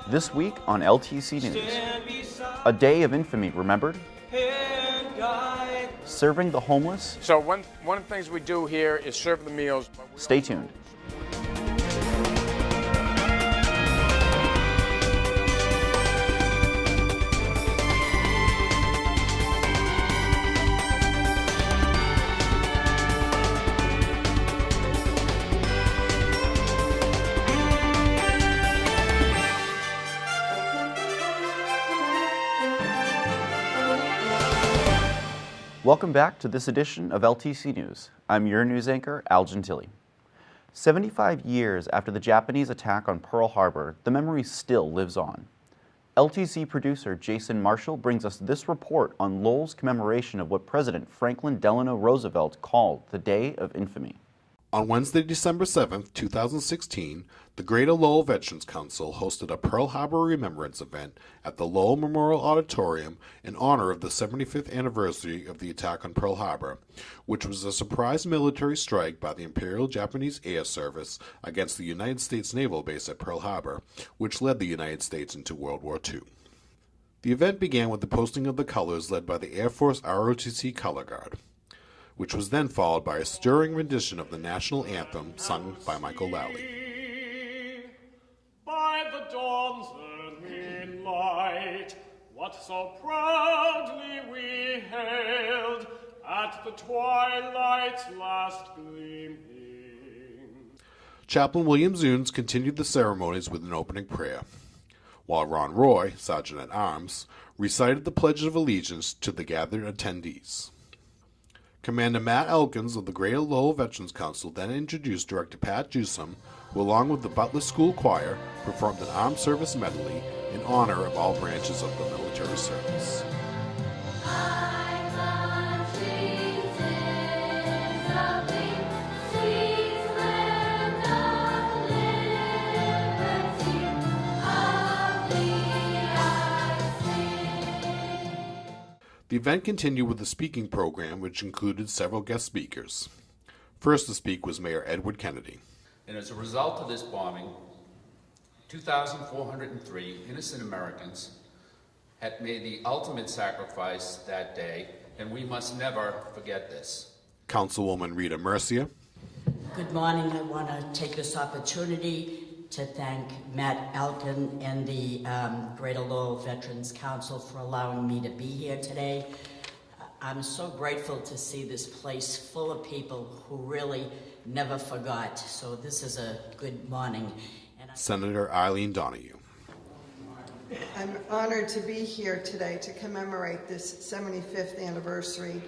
This week on LTC News, a day of infamy remembered, serving the homeless. So one of the things we do here is serve the meals. Stay tuned. Welcome back to this edition of LTC News. I'm your news anchor, Al Gentili. 75 years after the Japanese attack on Pearl Harbor, the memory still lives on. LTC producer Jason Marshall brings us this report on Lowell's commemoration of what President Franklin Delano Roosevelt called the Day of Infamy. On Wednesday, December 7, 2016, the Greater Lowell Veterans Council hosted a Pearl Harbor Remembrance event at the Lowell Memorial Auditorium in honor of the 75th anniversary of the attack on Pearl Harbor, which was a surprise military strike by the Imperial Japanese Air Service against the United States Naval Base at Pearl Harbor, which led the United States into World War II. The event began with the posting of the colors led by the Air Force ROTC Color Guard, which was then followed by a stirring rendition of the national anthem sung by Michael Lally. By the dawn's early light, what so proudly we hailed at the twilight's last gleaming. Chaplain William Zunes continued the ceremonies with an opening prayer, while Ron Roy, Sergeant-at-Arms, recited the Pledge of Allegiance to the gathered attendees. Commander Matt Elkins of the Greater Lowell Veterans Council then introduced Director Pat Jusom, who along with the Butler School Choir performed an armed service medley in honor of all branches of the military service. The event continued with a speaking program which included several guest speakers. First to speak was Mayor Edward Kennedy. And as a result of this bombing, 2,403 innocent Americans had made the ultimate sacrifice that day, and we must never forget this. Councilwoman Rita Mercia. Good morning. I want to take this opportunity to thank Matt Elkin and the Greater Lowell Veterans Council for allowing me to be here today. I'm so grateful to see this place full of people who really never forgot. So this is a good morning. Senator Eileen Donahue. I'm honored to be here today to commemorate this 75th anniversary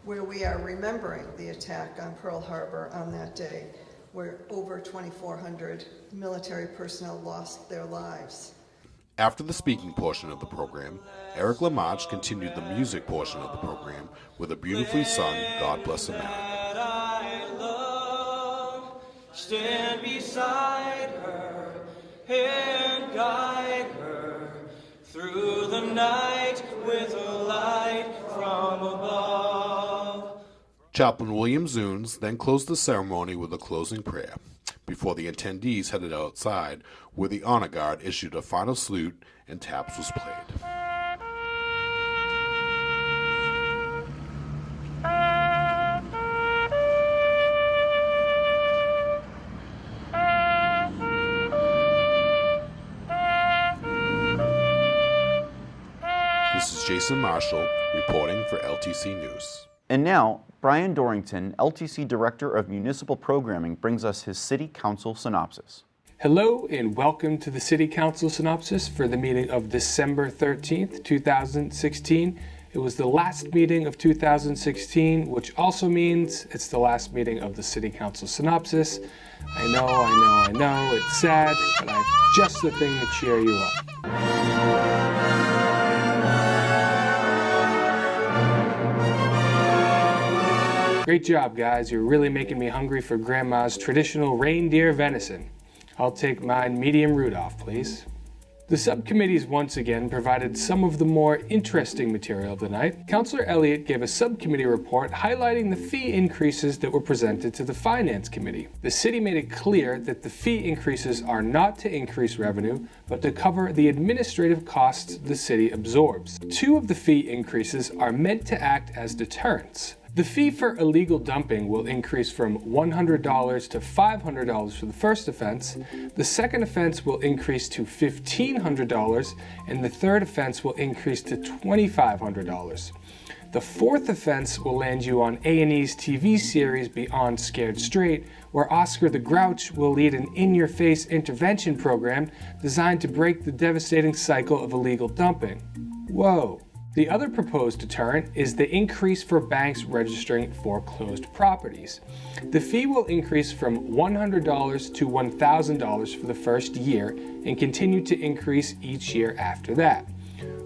where we are remembering the attack on Pearl Harbor on that day, where over 2,400 military personnel lost their lives. After the speaking portion of the program, Eric LaMarche continued the music portion of the program with a beautifully sung God Bless America. I love, stand beside her and guide her through the night with a light from above. Chaplain William Zunes then closed the ceremony with a closing prayer before the attendees headed outside where the honor guard issued a final salute and taps was played. This is Jason Marshall reporting for LTC News. And now, Brian Dorrington, LTC Director of Municipal Programming, brings us his City Council Synopsis. Hello and welcome to the City Council Synopsis for the meeting of December 13th, 2016. It was the last meeting of 2016, which also means it's the last meeting of the City Council Synopsis. I know, it's sad, but I have just the thing to cheer you up. Great job, guys. You're really making me hungry for Grandma's traditional reindeer venison. I'll take mine medium Rudolph, please. The subcommittees once again provided some of the more interesting material of the night. Councillor Elliott gave a subcommittee report highlighting the fee increases that were presented to the Finance Committee. The city made it clear that the fee increases are not to increase revenue, but to cover the administrative costs the city absorbs. Two of the fee increases are meant to act as deterrents. The fee for illegal dumping will increase from $100 to $500 for the first offense, the second offense will increase to $1,500, and the third offense will increase to $2,500. The fourth offense will land you on A&E's TV series Beyond Scared Straight, where Oscar the Grouch will lead an in-your-face intervention program designed to break the devastating cycle of illegal dumping. Whoa. The other proposed deterrent is the increase for banks registering foreclosed properties. The fee will increase from $100 to $1,000 for the first year and continue to increase each year after that.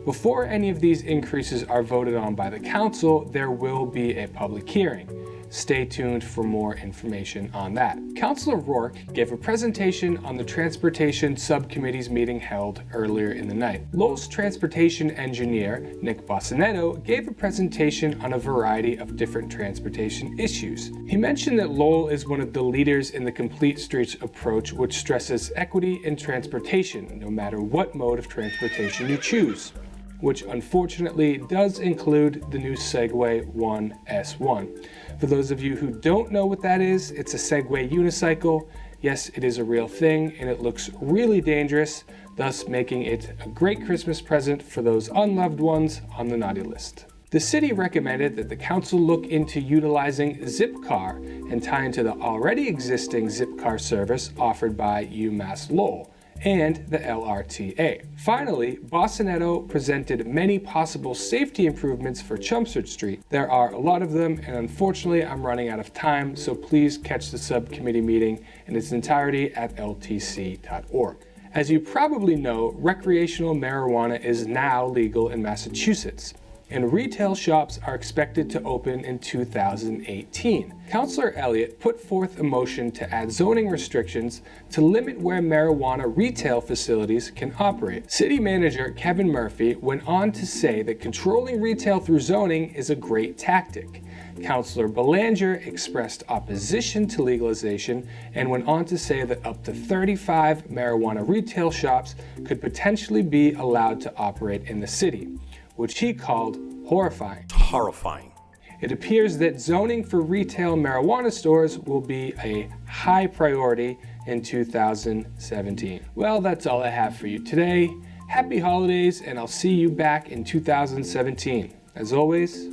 Before any of these increases are voted on by the council, there will be a public hearing. Stay tuned for more information on that. Councillor Rourke gave a presentation on the Transportation Subcommittee's meeting held earlier in the night. Lowell's transportation engineer, Nick Bossinetto, gave a presentation on a variety of different transportation issues. He mentioned that Lowell is one of the leaders in the Complete Streets approach, which stresses equity in transportation, no matter what mode of transportation you choose, which unfortunately does include the new Segway 1S1. For those of you who don't know what that is, it's a Segway unicycle. Yes, it is a real thing, and it looks really dangerous, thus making it a great Christmas present for those unloved ones on the naughty list. The city recommended that the council look into utilizing Zipcar and tie into the already existing Zipcar service offered by UMass Lowell and the LRTA. Finally, Bossinetto presented many possible safety improvements for Chelmsford Street. There are a lot of them, and unfortunately I'm running out of time, so please catch the subcommittee meeting in its entirety at ltc.org. As you probably know, recreational marijuana is now legal in Massachusetts, and retail shops are expected to open in 2018. Councillor Elliott put forth a motion to add zoning restrictions to limit where marijuana retail facilities can operate. City Manager Kevin Murphy went on to say that controlling retail through zoning is a great tactic. Councillor Belanger expressed opposition to legalization and went on to say that up to 35 marijuana retail shops could potentially be allowed to operate in the city, which he called horrifying. Horrifying. It appears that zoning for retail marijuana stores will be a high priority in 2017. Well, that's all I have for you today. Happy holidays, and I'll see you back in 2017. As always,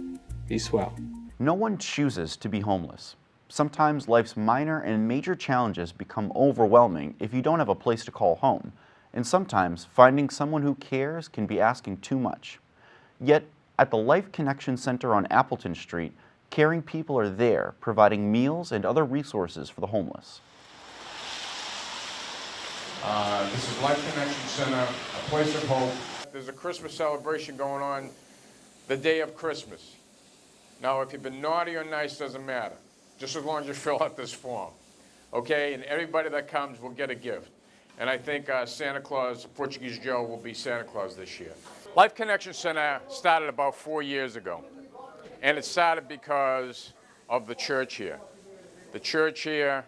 be swell. No one chooses to be homeless. Sometimes life's minor and major challenges become overwhelming if you don't have a place to call home. And sometimes finding someone who cares can be asking too much. Yet, at the Life Connection Center on Appleton Street, caring people are there, providing meals and other resources for the homeless. This is Life Connection Center, a place of hope. There's a Christmas celebration going on the day of Christmas. Now, if you've been naughty or nice, doesn't matter, just as long as you fill out this form, okay? And everybody that comes will get a gift. And I think Santa Claus, Portuguese Joe, will be Santa Claus this year. Life Connection Center started about 4 years ago. And it started because of the church here. The church here,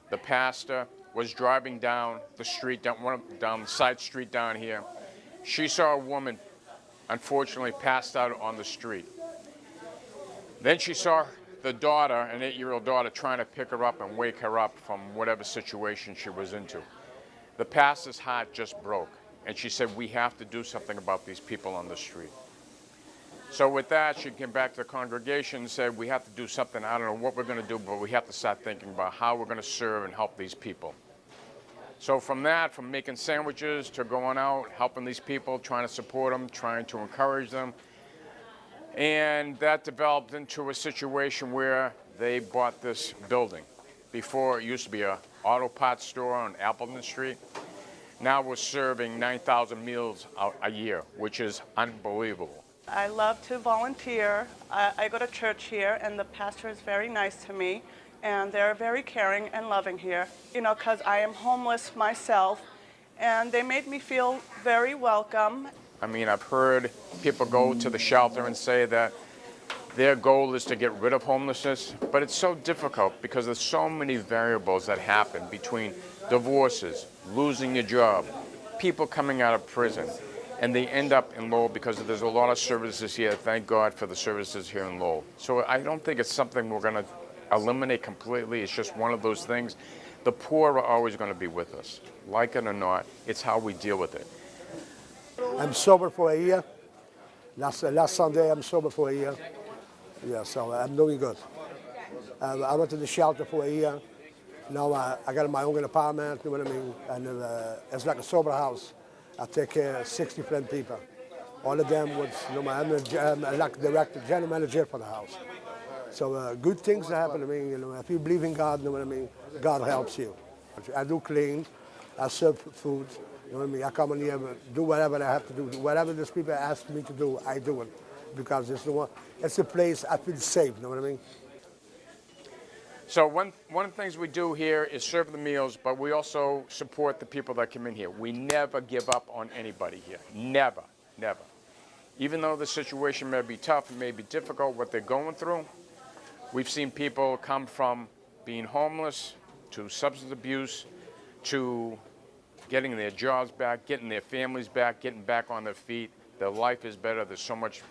the pastor was driving down the street, down the side street down here. She saw a woman, unfortunately, passed out on the street. Then she saw the daughter, an 8-year-old daughter, trying to pick her up and wake her up from whatever situation she was into. The pastor's heart just broke, and she said, we have to do something about these people on the street. So with that, she came back to the congregation and said, we have to do something. I don't know what we're going to do, but we have to start thinking about how we're going to serve and help these people. So from that, from making sandwiches to going out, helping these people, trying to support them, trying to encourage them, and that developed into a situation where they bought this building. Before, it used to be an auto parts store on Appleton Street. Now we're serving 9,000 meals a year, which is unbelievable. I love to volunteer. I go to church here, and the pastor is very nice to me, and they're very caring and loving here. You know, because I am homeless myself, and they made me feel very welcome. I mean, I've heard people go to the shelter and say that their goal is to get rid of homelessness, but it's so difficult because there's so many variables that happen between divorces, losing your job, people coming out of prison, and they end up in Lowell because there's a lot of services here. Thank God for the services here in Lowell. So I don't think it's something we're going to eliminate completely. It's just one of those things. The poor are always going to be with us. Like it or not, it's how we deal with it. I'm sober for a year. Last Sunday, I'm sober for a year. Yeah, so I'm doing good. I went to the shelter for a year. Now I got my own apartment, you know what I mean? And it's like a sober house. I take care of 60 different people. All of them with, I'm like director, general manager for the house. So good things happen to me, if you believe in God, you know what I mean? God helps you. I do clean, I serve food, you know what I mean? I come in here, do whatever I have to do. Whatever these people ask me to do, I do it. Because it's a place I feel safe, you know what I mean? So one of the things we do here is serve the meals, but we also support the people that come in here. We never give up on anybody here. Never, never. Even though the situation may be tough, it may be difficult, what they're going through, we've seen people come from being homeless to substance abuse to getting their jobs back, getting their families back, getting back on their feet. Their life is better. There's so much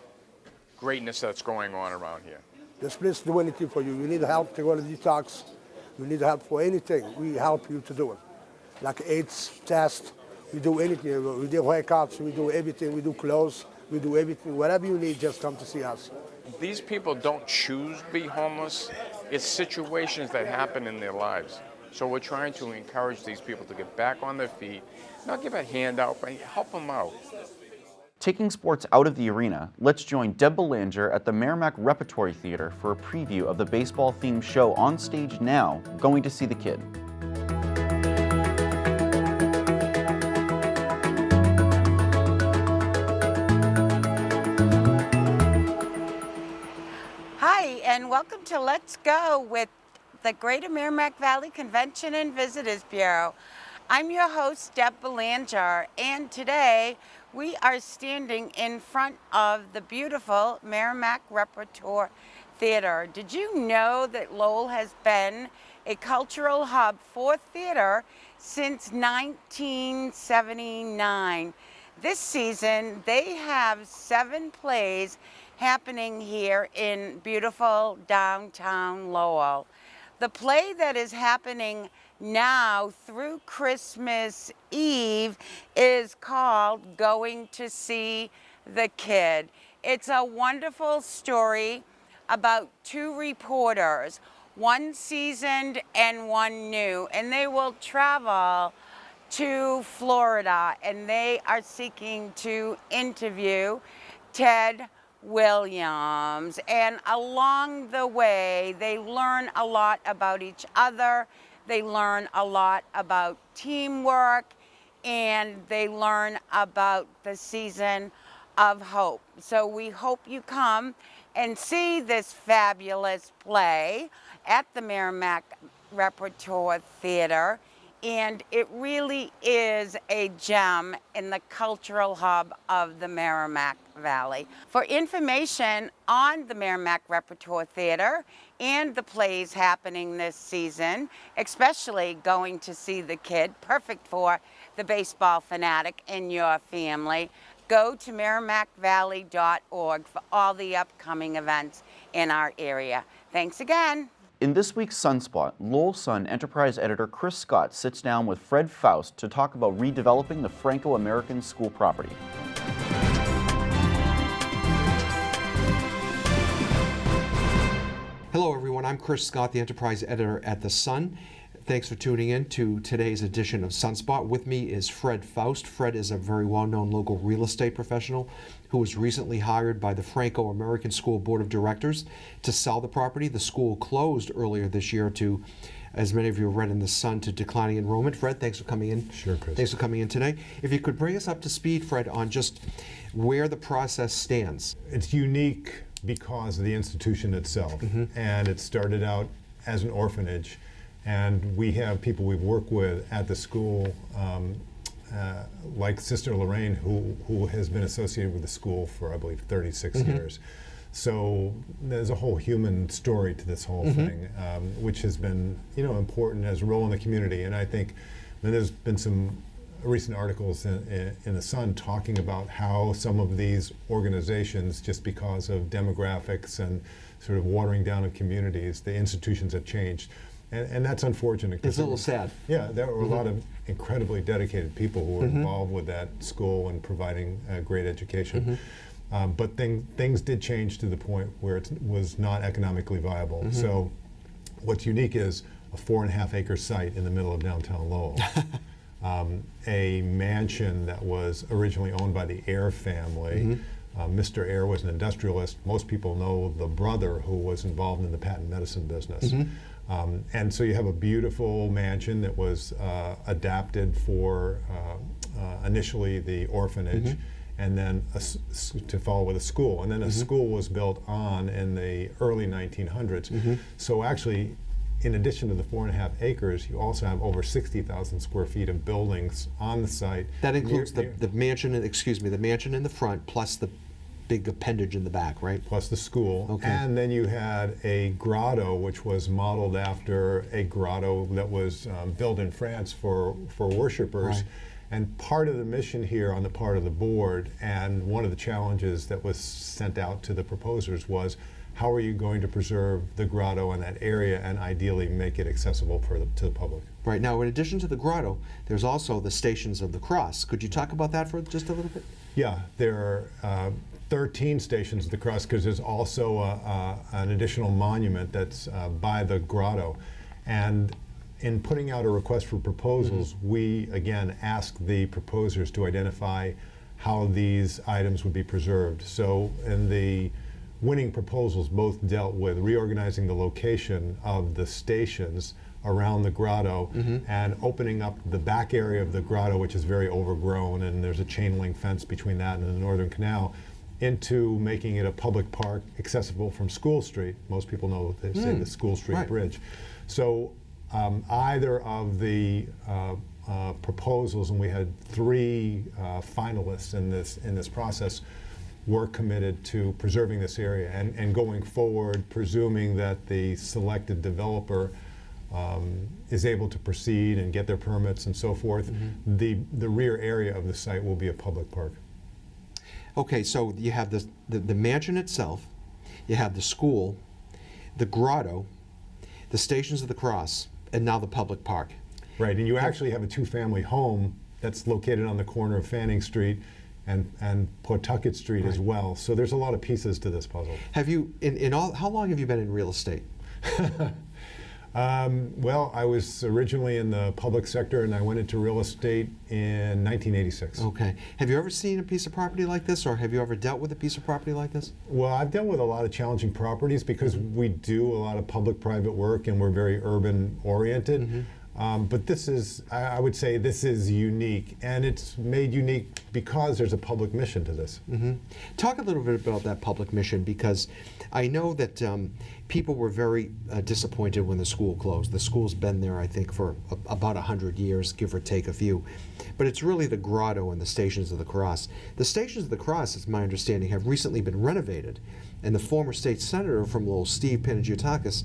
greatness that's going on around here. This place do anything for you. You need help to go to detox. You need help for anything. We help you to do it. Like AIDS test, we do anything. We do haircuts, we do everything. We do clothes, we do everything. Whatever you need, just come to see us. These people don't choose to be homeless. It's situations that happen in their lives. So we're trying to encourage these people to get back on their feet, not give a handout, but help them out. Taking sports out of the arena, let's join Deb Belanger at the Merrimack Repertory Theater for a preview of the baseball-themed show on stage now, Going to See the Kid. Hi, and welcome to Let's Go with the Greater Merrimack Valley Convention and Visitors Bureau. I'm your host, Deb Belanger, and today we are standing in front of the beautiful Merrimack Repertory Theater. Did you know that Lowell has been a cultural hub for theater since 1979? This season, they have 7 plays happening here in beautiful downtown Lowell. The play that is happening now through Christmas Eve is called Going to See the Kid. It's a wonderful story about 2 reporters, one seasoned and one new, and they will travel to Florida, and they are seeking to interview Ted Williams. And along the way, they learn a lot about each other. They learn a lot about teamwork, and they learn about the season of hope. So we hope you come and see this fabulous play at the Merrimack Repertory Theater. And it really is a gem in the cultural hub of the Merrimack Valley. For information on the Merrimack Repertory Theater and the plays happening this season, especially Going to See the Kid, perfect for the baseball fanatic in your family, go to merrimackvalley.org for all the upcoming events in our area. Thanks again. In this week's SunSpot, Lowell Sun Enterprise editor Chris Scott sits down with Fred Faust to talk about redeveloping the Franco-American School property. Hello everyone, I'm Chris Scott, the Enterprise editor at The Sun. Thanks for tuning in to today's edition of SunSpot. With me is Fred Faust. Fred is a very well-known local real estate professional who was recently hired by the Franco-American School Board of Directors to sell the property. The school closed earlier this year to, as many of you have read in The Sun, to declining enrollment. Fred, thanks for coming in. Sure, Chris. Thanks for coming in today. If you could bring us up to speed, Fred, on just where the process stands. It's unique because of the institution itself. And it started out as an orphanage. And we have people we've worked with at the school like Sister Lorraine, who has been associated with the school for, I believe, 36 years. So there's a whole human story to this whole thing, which has been, important as a role in the community. And I think there's been some recent articles in the Sun talking about how some of these organizations, just because of demographics and sort of watering down of communities, the institutions have changed. And that's unfortunate. It's a little sad. Yeah, there were a lot of incredibly dedicated people who were involved with that school and providing great education. But things did change to the point where it was not economically viable. So what's unique is a 4.5 acre site in the middle of downtown Lowell. A mansion that was originally owned by the Air family. Mr. Air was an industrialist. Most people know the brother who was involved in the patent medicine business. And so you have a beautiful mansion that was adapted for initially the orphanage, and then to follow with a school. And then a school was built on in the early 1900s. So actually, in addition to the 4.5 acres, you also have over 60,000 square feet of buildings on the site. That includes the mansion, the mansion in the front, plus the big appendage in the back, right? Plus the school. Okay. And then you had a grotto, which was modeled after a grotto that was built in France for worshipers. Right. And part of the mission here on the part of the board, and one of the challenges that was sent out to the proposers, was how are you going to preserve the grotto in that area and ideally make it accessible to the public? Right. Now, in addition to the grotto, there's also the Stations of the Cross. Could you talk about that for just a little bit? Yeah, there are 13 Stations of the Cross, because there's also an additional monument that's by the grotto. And in putting out a request for proposals, we again asked the proposers to identify how these items would be preserved. So in the winning proposals, both dealt with reorganizing the location of the stations around the grotto and opening up the back area of the grotto, which is very overgrown, and there's a chain link fence between that and the Northern Canal, into making it a public park accessible from School Street. Most people know, they say, the School Street Bridge. So either of the proposals, and we had 3 finalists in this process, were committed to preserving this area and going forward, presuming that the selected developer is able to proceed and get their permits and so forth. The rear area of the site will be a public park. Okay, so you have the mansion itself, you have the school, the grotto, the Stations of the Cross, and now the public park. Right, and you actually have a 2-family home that's located on the corner of Fanning Street and Pawtucket Street as well. So there's a lot of pieces to this puzzle. Have you, how long have you been in real estate? Well, I was originally in the public sector, and I went into real estate in 1986. Okay. Have you ever seen a piece of property like this, or have you ever dealt with a piece of property like this? Well, I've dealt with a lot of challenging properties because we do a lot of public-private work, and we're very urban-oriented. But this is, I would say, this is unique, and it's made unique because there's a public mission to this. Talk a little bit about that public mission, because I know that people were very disappointed when the school closed. The school's been there, I think, for about 100 years, give or take a few. But it's really the grotto and the Stations of the Cross. The Stations of the Cross, it's my understanding, have recently been renovated, and the former state senator from Lowell, Steve Panagiotakis,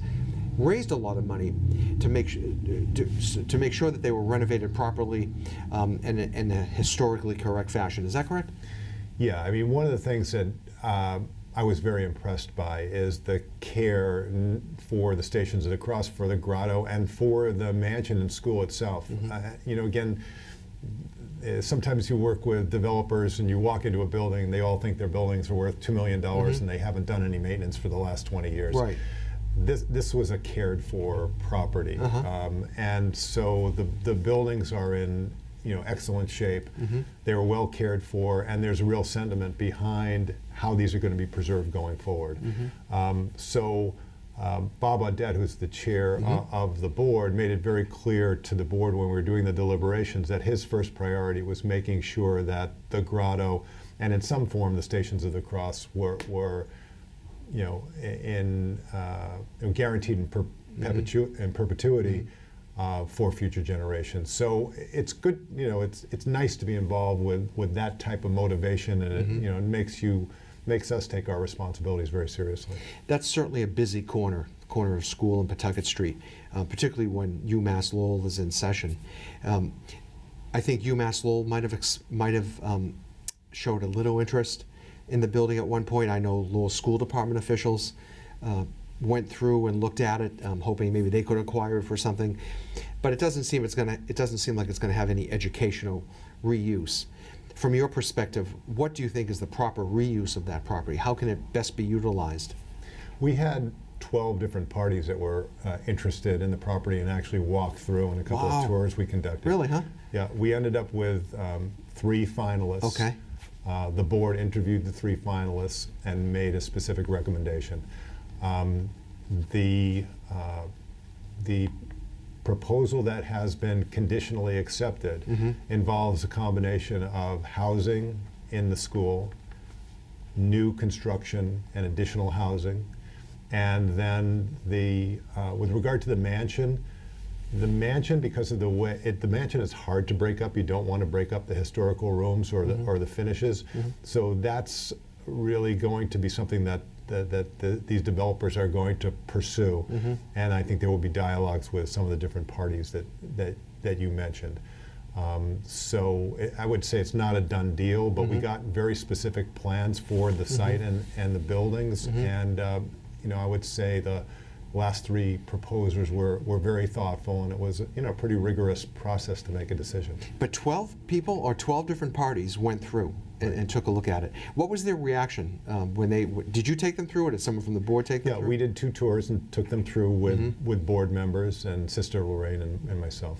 raised a lot of money to make sure that they were renovated properly in a historically correct fashion. Is that correct? Yeah, I mean, one of the things that I was very impressed by is the care for the Stations of the Cross, for the grotto, and for the mansion and school itself. You know, again, sometimes you work with developers and you walk into a building and they all think their buildings are worth $2 million and they haven't done any maintenance for the last 20 years. Right. This was a cared for property, and so the buildings are in excellent shape. They were well cared for, and there's a real sentiment behind how these are going to be preserved going forward. So Bob Audette, who's the chair of the board, made it very clear to the board when we were doing the deliberations that his first priority was making sure that the grotto, and in some form the Stations of the Cross, were guaranteed in perpetuity for future generations. So it's good, it's nice to be involved with that type of motivation, and it makes us take our responsibilities very seriously. That's certainly a busy corner of School and Pawtucket Street, particularly when UMass Lowell is in session. I think UMass Lowell might have showed a little interest in the building at one point. I know Lowell School Department officials went through and looked at it, hoping maybe they could acquire it for something. But it doesn't seem like it's going to have any educational reuse. From your perspective, what do you think is the proper reuse of that property? How can it best be utilized? We had 12 different parties that were interested in the property and actually walked through, and a couple of tours we conducted. Really, huh? Yeah, we ended up with 3 finalists. Okay. The board interviewed the 3 finalists and made a specific recommendation. The proposal that has been conditionally accepted involves a combination of housing in the school, new construction and additional housing, and then with regard to the mansion, because of the way the mansion is hard to break up. You don't want to break up the historical rooms or the finishes. So that's really going to be something that these developers are going to pursue, and I think there will be dialogues with some of the different parties that you mentioned. So I would say it's not a done deal, but we got very specific plans for the site and the buildings, and I would say the last 3 proposers were very thoughtful, and it was a pretty rigorous process to make a decision. But 12 people or 12 different parties went through and took a look at it. What was their reaction when they did you take them through, or did someone from the board take them through? Yeah, we did 2 tours and took them through with board members and Sister Lorraine and myself.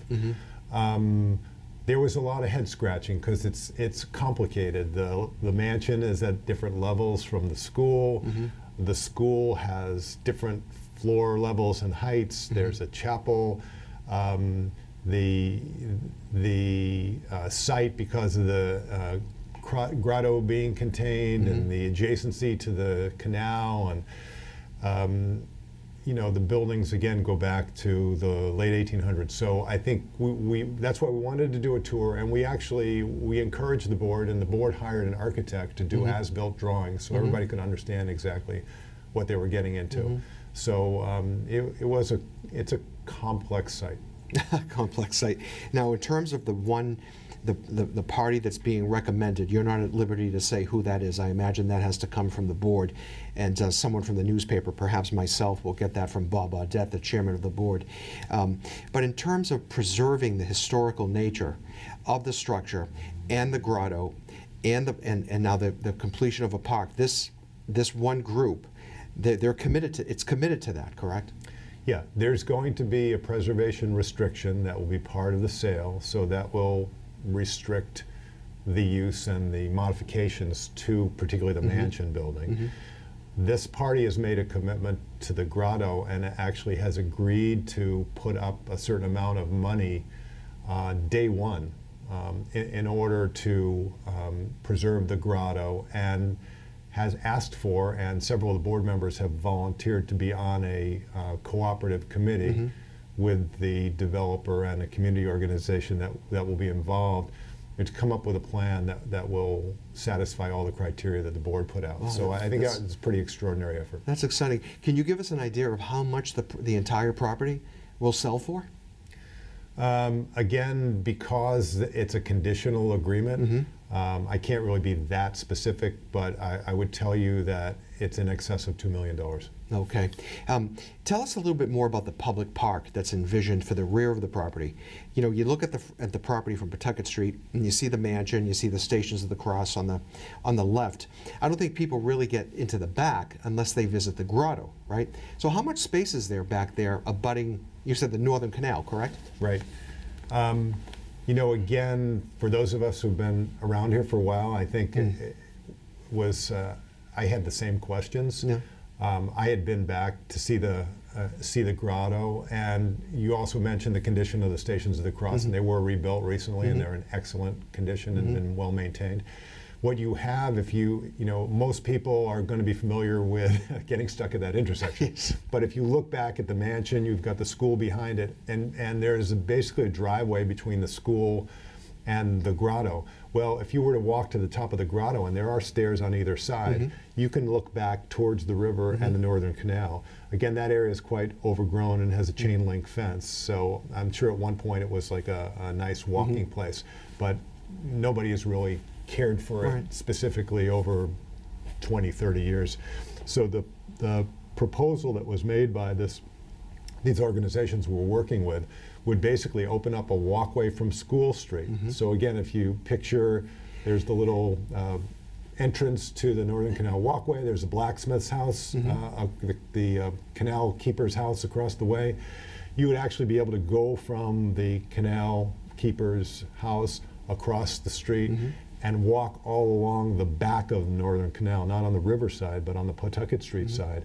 There was a lot of head scratching because it's complicated. The mansion is at different levels from the school. The school has different floor levels and heights. There's a chapel. The site, because of the grotto being contained and the adjacency to the canal, and the buildings again go back to the late 1800s. So I think that's why we wanted to do a tour, and we encouraged the board, and the board hired an architect to do as-built drawings so everybody could understand exactly what they were getting into. So it's a complex site. Complex site. Now, in terms of the party that's being recommended, you're not at liberty to say who that is. I imagine that has to come from the board, and someone from the newspaper, perhaps myself, will get that from Bob Audette, the chairman of the board. But in terms of preserving the historical nature of the structure and the grotto, and now the completion of a park, this one group, they're committed to. It's committed to that, correct? Yeah, there's going to be a preservation restriction that will be part of the sale, so that will restrict the use and the modifications to particularly the mansion building. This party has made a commitment to the grotto and actually has agreed to put up a certain amount of money day one in order to preserve the grotto, and has asked for, and several of the board members have volunteered to be on a cooperative committee with the developer and a community organization that will be involved, and to come up with a plan that will satisfy all the criteria that the board put out. So I think it's a pretty extraordinary effort. That's exciting. Can you give us an idea of how much the entire property will sell for? Again, because it's a conditional agreement, I can't really be that specific, but I would tell you that it's in excess of $2 million. Okay. Tell us a little bit more about the public park that's envisioned for the rear of the property. You look at the property from Pawtucket Street, and you see the mansion, you see the Stations of the Cross on the left. I don't think people really get into the back unless they visit the grotto, right? So how much space is there back there abutting, you said the Northern Canal, correct? Right. Again, for those of us who've been around here for a while, I think it was, I had the same questions. Yeah. I had been back to see the grotto, and you also mentioned the condition of the Stations of the Cross, and they were rebuilt recently, and they're in excellent condition and been well maintained. what you have, if most people are going to be familiar with getting stuck at that intersection. But if you look back at the mansion, you've got the school behind it, and there's basically a driveway between the school and the grotto. Well, if you were to walk to the top of the grotto, and there are stairs on either side, you can look back towards the river and the Northern Canal. Again, that area is quite overgrown and has a chain link fence, so I'm sure at one point it was like a nice walking place, but nobody has really cared for it specifically over 20, 30 years. So the proposal that was made by these organizations we're working with would basically open up a walkway from School Street. So again, if you picture, there's the little entrance to the Northern Canal Walkway, there's a blacksmith's house, the canal keeper's house across the way. You would actually be able to go from the canal keeper's house across the street and walk all along the back of the Northern Canal, not on the river side, but on the Pawtucket Street side.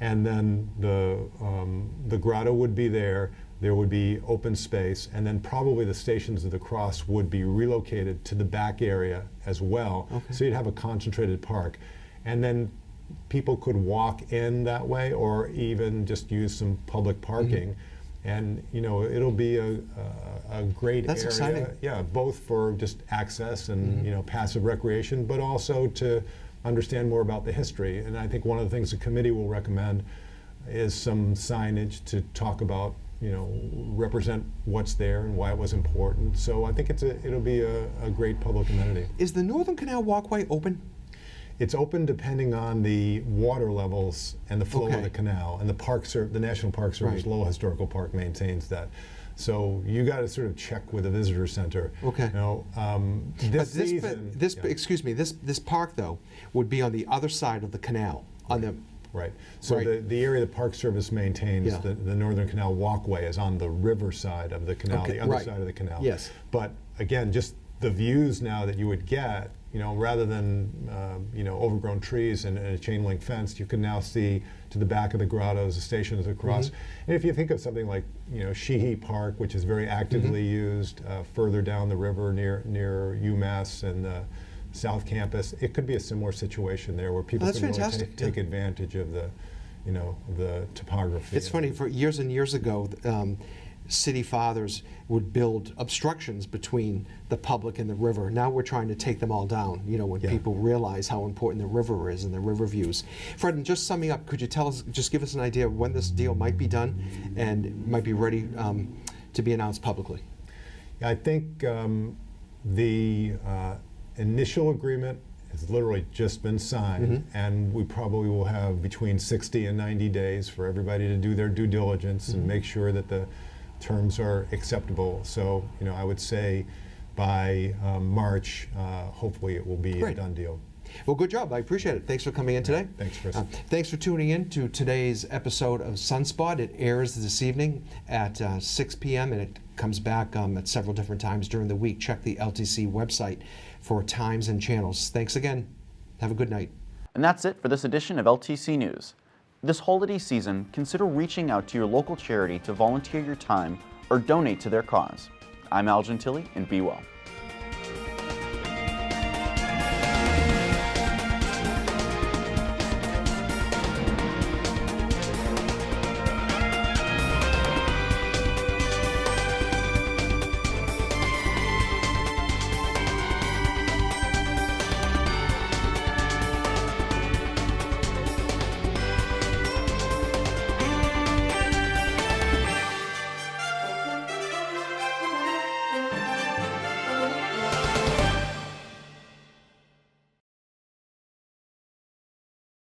And then the grotto would be there would be open space, and then probably the Stations of the Cross would be relocated to the back area as well. So you'd have a concentrated park. And then people could walk in that way or even just use some public parking. And it'll be a great area. Exciting. Yeah, both for just access and passive recreation, but also to understand more about the history. And I think one of the things the committee will recommend is some signage to talk about, represent what's there and why it was important. So I think it'll be a great public amenity. Is the Northern Canal Walkway open? It's open depending on the water levels and the flow of the canal, and the National Park Service Lowell Historical Park maintains that. So you got to sort of check with the visitor center. This park though would be on the other side of the canal, on the. Right. So the area the Park Service maintains, the Northern Canal Walkway, is on the river side of the canal, the other side of the canal. Yes. But again, just the views now that you would get, rather than overgrown trees and a chain link fence, you can now see to the back of the grottos, the Stations across. And if you think of something like Sheehy Park, which is very actively used further down the river near UMass and the South Campus, it could be a similar situation there where people can really take advantage of the topography. It's funny, for years and years ago, city fathers would build obstructions between the public and the river. Now we're trying to take them all down, when people realize how important the river is and the river views. Fred, and just summing up, could you just give us an idea of when this deal might be done and might be ready to be announced publicly? I think the initial agreement has literally just been signed, and we probably will have between 60 and 90 days for everybody to do their due diligence and make sure that the terms are acceptable. So, I would say by March, hopefully it will be a done deal. Well, good job. I appreciate it. Thanks for coming in today. Thanks, Chris. Thanks for tuning in to today's episode of SunSpot. It airs this evening at 6 p.m. and it comes back at several different times during the week. Check the LTC website for times and channels. Thanks again. Have a good night. And that's it for this edition of LTC News. This holiday season, consider reaching out to your local charity to volunteer your time or donate to their cause. I'm Al Gentili, and be well.